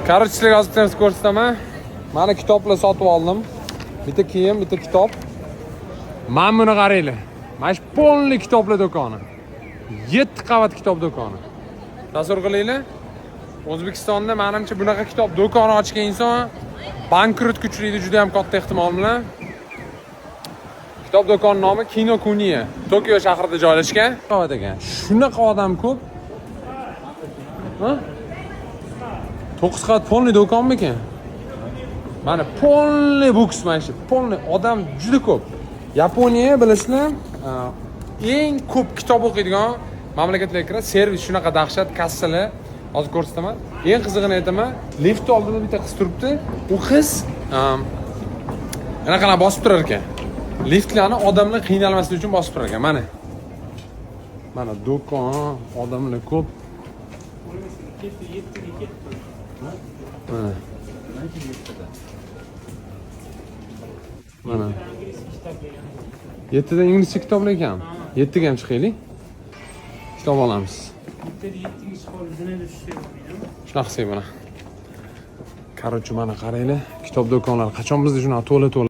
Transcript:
Короче, sizlarga hozir ko'rsataman. Mana kitoblar sotib oldim. Bitta kiyim, bitta kitob. Mana buni qaranglar. Mana shu полный kitoblar do'koni. 7 qavat kitob do'koni. Tasavvur qilinglar. O'zbekistonda menimcha bunaqa kitob do'koni ochgan inson bankrot kuchlaydi juda ham katta ehtimol bilan. Kitob do'koni nomi Kinokuniya, Tokio shahrida joylashgan. Qavat ekan. Shunaqa odam ko'p. Ha? 9 qavat полный do'konmikan? Mana полный boks mana shu. Полный odam juda ko'p. Yaponiya bilasizlar, eng ko'p kitob o'qiydigan mamlakatlarga kiradi. Servis shunaqa dahshat, kassalar. Hozir ko'rsataman. Eng qizig'ini aytaman, lift oldida bitta qiz turibdi. U qiz anaqalar bosib turar ekan. Liftlarni odamlar qiynalmasligi uchun bosib turar ekan. Mana. Mana do'kon, odamlar ko'p. Mana. 7 ta inglizcha kitoblar ekan. 7 ga ham chiqaylik. Kitob olamiz. Shunaqa qilsak mana. Короче, mana qaranglar, kitob do'konlari qachon bizda shunaqa to'la